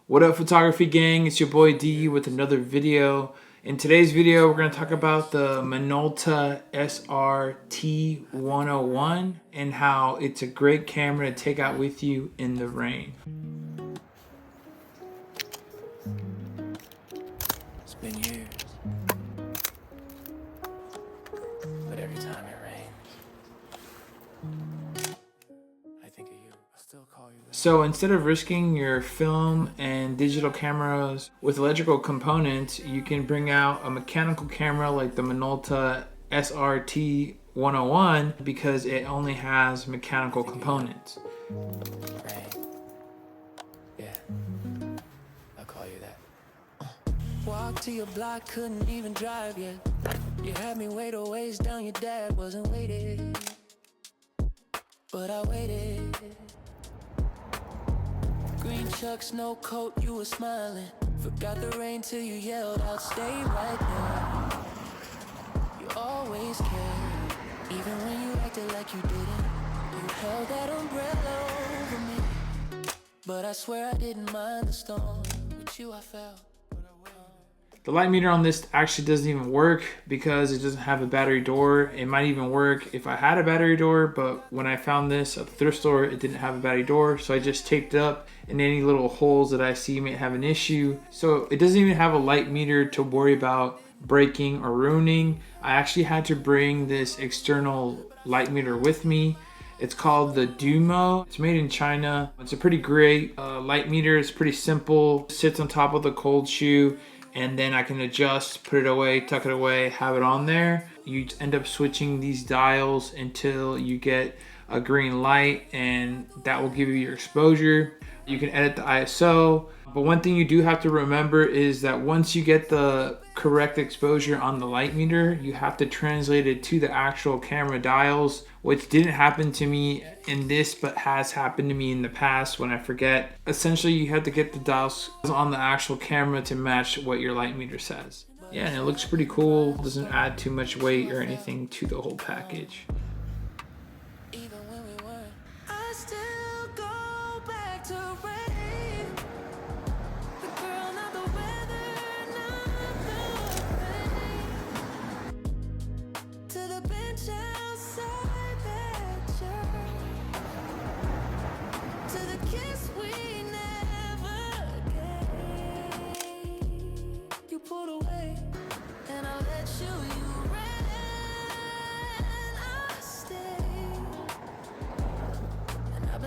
What up, photography gang? It's your boy D with another video. In today's video, we're going to talk about the Minolta SR-T101 and how it's a great camera to take out with you in the rain. It's been years, but every time it rains, I think of you. I still call you. So instead of risking your film and digital cameras with electrical components, you can bring out a mechanical camera like the Minolta SR-T101 because it only has mechanical components. Rain. Yeah, I'll call you that. Walk to your block, couldn't even drive yet. You had me wait a ways down, your dad wasn't waiting, but I waited. Green chucks, no coat, you were smiling. Forgot the rain till you yelled out, stay right there. You always cared, even when you acted like you didn't. You held that umbrella over me, but I swear I didn't mind the storm. With you I felt. The light meter on this actually doesn't even work because it doesn't have a battery door. It might even work if I had a battery door, but when I found this at the thrift store, it didn't have a battery door, so I just taped it up, and any little holes that I see may have an issue. So it doesn't even have a light meter to worry about breaking or ruining. I actually had to bring this external light meter with me. It's called the Doomo. It's made in China. It's a pretty great light meter. It's pretty simple. It sits on top of the cold shoe, and then I can adjust, put it away, tuck it away, have it on there. You end up switching these dials until you get a green light, and that will give you your exposure. You can edit the ISO, but one thing you do have to remember is that once you get the correct exposure on the light meter, you have to translate it to the actual camera dials, which didn't happen to me in this, but has happened to me in the past when I forget. Essentially, you have to get the dials on the actual camera to match what your light meter says. Yeah, and it looks pretty cool. Doesn't add too much weight or anything to the whole package.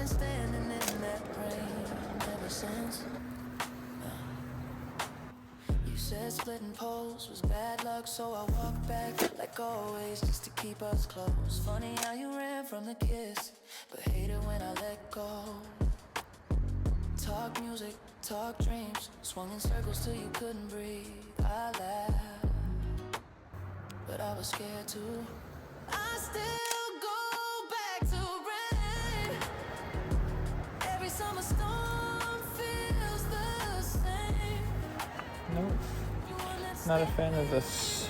Standing in that rain ever since. You said splitting poles was bad luck, so I walked back like always just to keep us close. Funny how you ran from the kiss, but hated when I let go. Talk music, talk dreams, swung in circles till you couldn't breathe. I laughed, but I was scared too. I still go back to rain. Every summer storm feels the same. Nope, not a fan of this.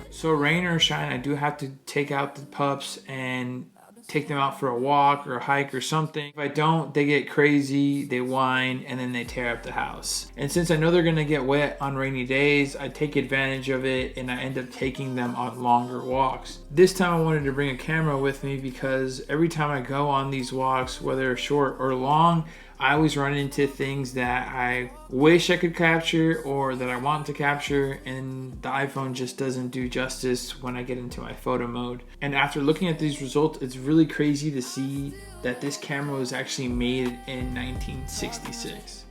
So rain or shine, I do have to take out the pups and take them out for a walk or a hike or something. If I don't, they get crazy, they whine, and then they tear up the house. And since I know they're gonna get wet on rainy days, I take advantage of it and I end up taking them on longer walks. This time I wanted to bring a camera with me because every time I go on these walks, whether short or long, I always run into things that I wish I could capture or that I want to capture, and the iPhone just doesn't do justice when I get into my photo mode. And after looking at these results, it's really crazy to see that this camera was actually made in 1966.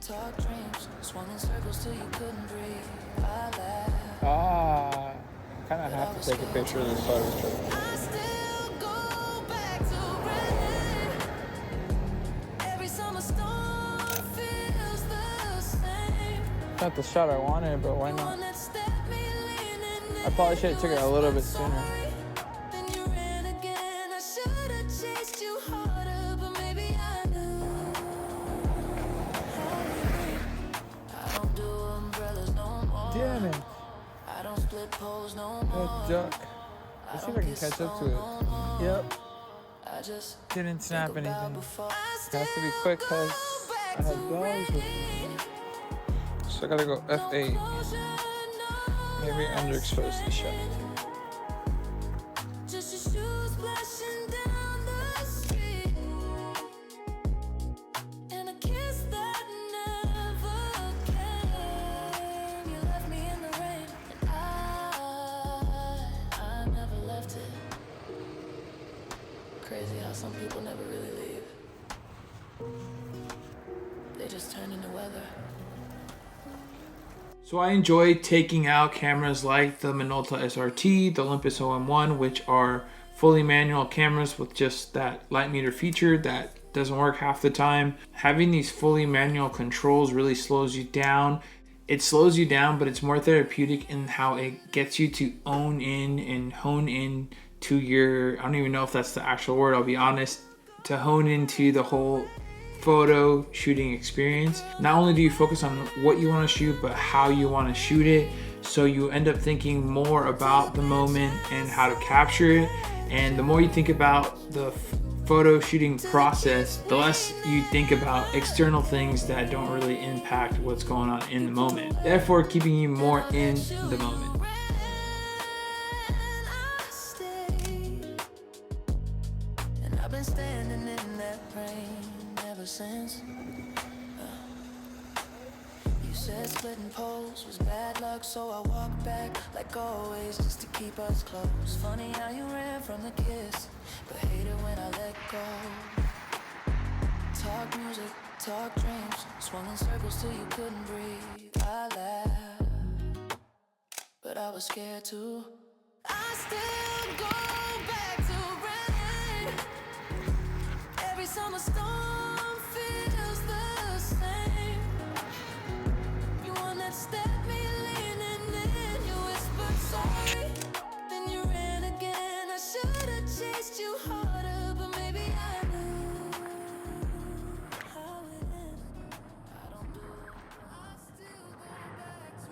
Kind of have to take a picture of this photo trip. Not the shot I wanted, but why not? I probably should have took it a little bit sooner. Damn it. That duck. Let's see if I can catch up to it. Yep. Didn't snap anything. Has to be quick because I have dogs with me. So I gotta go f8. Maybe underexpose the shot. Crazy how some people never really leave. They just turn into weather. So I enjoy taking out cameras like the Minolta SR-T, the Olympus OM1, which are fully manual cameras with just that light meter feature that doesn't work half the time. Having these fully manual controls really slows you down. It slows you down, but it's more therapeutic in how it gets you to own in and hone in to your, I don't even know if that's the actual word, I'll be honest, to hone into the whole photo shooting experience. Not only do you focus on what you want to shoot, but how you want to shoot it. So you end up thinking more about the moment and how to capture it. And the more you think about the photo shooting process, the less you think about external things that don't really impact what's going on in the moment, therefore keeping you more in the moment. And I've been standing in that rain ever since. You said splitting poles was bad luck, so I walked back like always just to keep us close. Funny how you ran from the kiss, but hated when I let go. Talk music, talk dreams, swung in circles till you couldn't breathe. I laughed, but I was scared too. I still go back to rain. Every summer storm feels the same. You one that stepped me leaning in. You whispered sorry, then you ran again. I should have chased you harder, but maybe I knew how it ends. I don't do it. I still go back to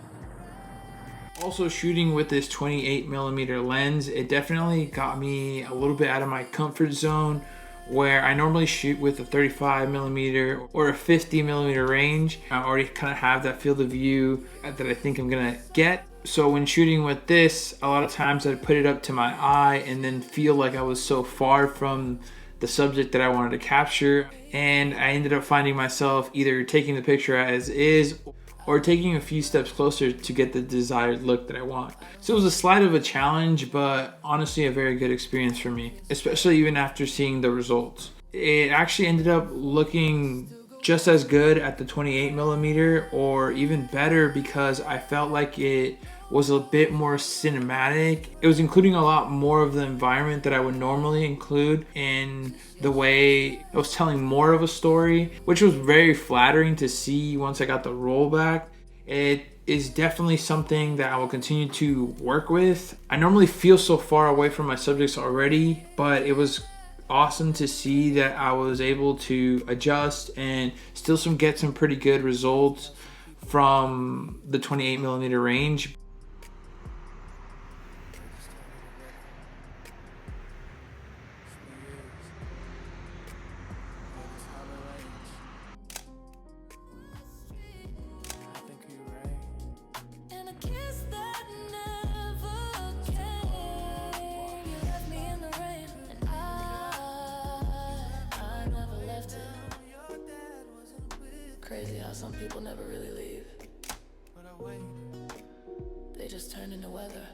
rain. Also, shooting with this 28mm lens, it definitely got me a little bit out of my comfort zone, where I normally shoot with a 35mm or a 50mm range. I already kind of have that field of view that I think I'm gonna get. So when shooting with this, a lot of times I'd put it up to my eye and then feel like I was so far from the subject that I wanted to capture. And I ended up finding myself either taking the picture as is or taking a few steps closer to get the desired look that I want. So it was a slight of a challenge, but honestly a very good experience for me, especially even after seeing the results. It actually ended up looking just as good at the 28mm or even better, because I felt like it was a bit more cinematic. It was including a lot more of the environment that I would normally include in the way it was telling more of a story, which was very flattering to see once I got the roll back. It is definitely something that I will continue to work with. I normally feel so far away from my subjects already, but it was awesome to see that I was able to adjust and still get some pretty good results from the 28mm range. Crazy how some people never really leave. They just turn into weather.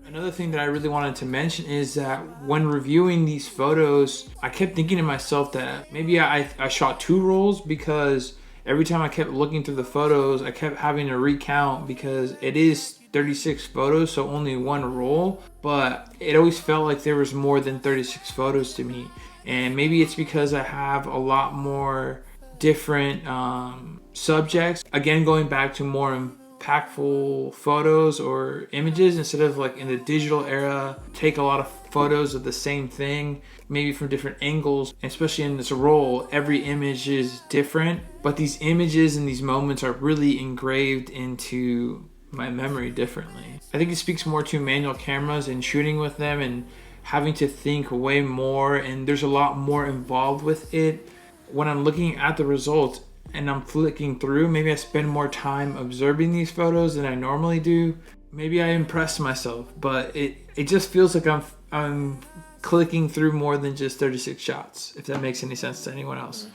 Another thing that I really wanted to mention is that when reviewing these photos, I kept thinking to myself that maybe I shot 2 rolls, because every time I kept looking through the photos, I kept having to recount, because it is 36 photos, so only 1 roll, but it always felt like there was more than 36 photos to me. And maybe it's because I have a lot more different subjects. Again, going back to more impactful photos or images, instead of like in the digital era, take a lot of photos of the same thing, maybe from different angles. Especially in this roll, every image is different, but these images and these moments are really engraved into my memory differently. I think it speaks more to manual cameras and shooting with them and having to think way more, and there's a lot more involved with it. When I'm looking at the results, and I'm flicking through, maybe I spend more time observing these photos than I normally do. Maybe I impress myself, but it just feels like I'm clicking through more than just 36 shots, if that makes any sense to anyone else.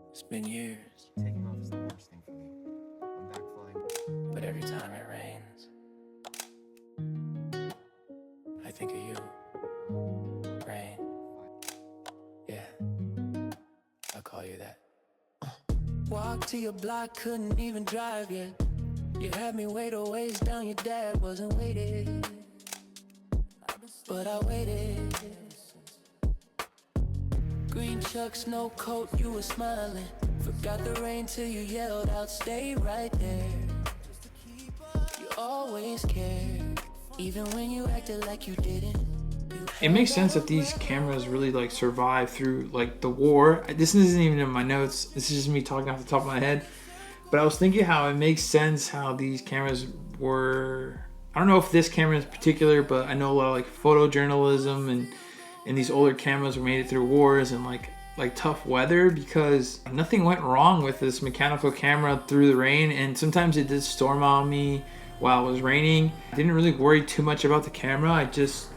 It's been years. Taking off is the worst thing for me. I'm back flying. But every time it rains, I think of you. Rain. Yeah. I'll call you that. Walk to your block, couldn't even drive yet. You had me wait a ways down, your dad wasn't waiting. But I waited. Green chucks, no coat, you were smiling. Forgot the rain till you yelled out, stay right there. You always cared, even when you acted like you didn't. It makes sense that these cameras really like survive through like the war. This isn't even in my notes. This is just me talking off the top of my head. But I was thinking how it makes sense how these cameras were. I don't know if this camera in particular, but I know a lot of like photojournalism and these older cameras were made it through wars and like tough weather, because nothing went wrong with this mechanical camera through the rain. And sometimes it did storm on me while it was raining. I didn't really worry too much about the camera. I just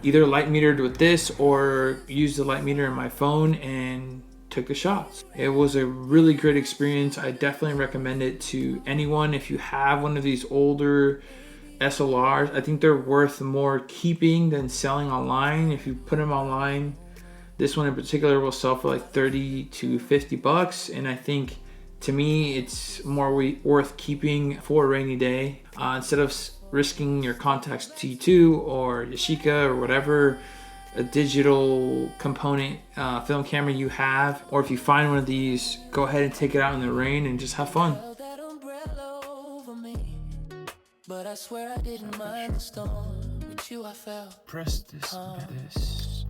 either light metered with this or used the light meter in my phone and took the shots. It was a really great experience. I definitely recommend it to anyone. If you have one of these older SLRs, I think they're worth more keeping than selling online. If you put them online, this one in particular will sell for like 30 to 50 bucks. And I think to me, it's more worth keeping for a rainy day instead of risking your Contax T2 or Yashica or whatever a digital component film camera you have. Or if you find one of these, go ahead and take it out in the rain and just have fun. But I swear I didn't mind the storm. With you I felt. Press this.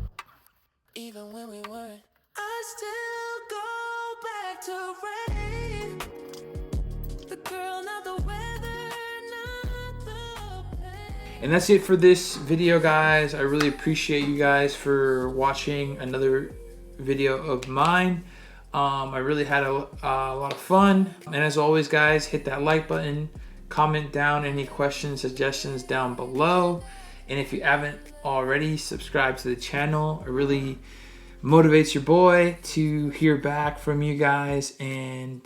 Even when we weren't, I still go back to rain. The girl, not the weather, not the pain. And that's it for this video, guys. I really appreciate you guys for watching another video of mine. I really had a lot of fun. And as always, guys, hit that like button. Comment down any questions, suggestions down below. And if you haven't already, subscribe to the channel. It really motivates your boy to hear back from you guys and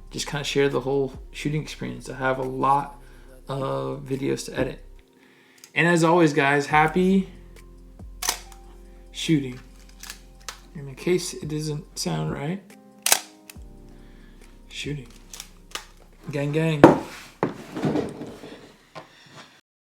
just kind of share the whole shooting experience. I have a lot of videos to edit. And as always, guys, happy shooting. And in case it doesn't sound right, shooting. Gang, gang.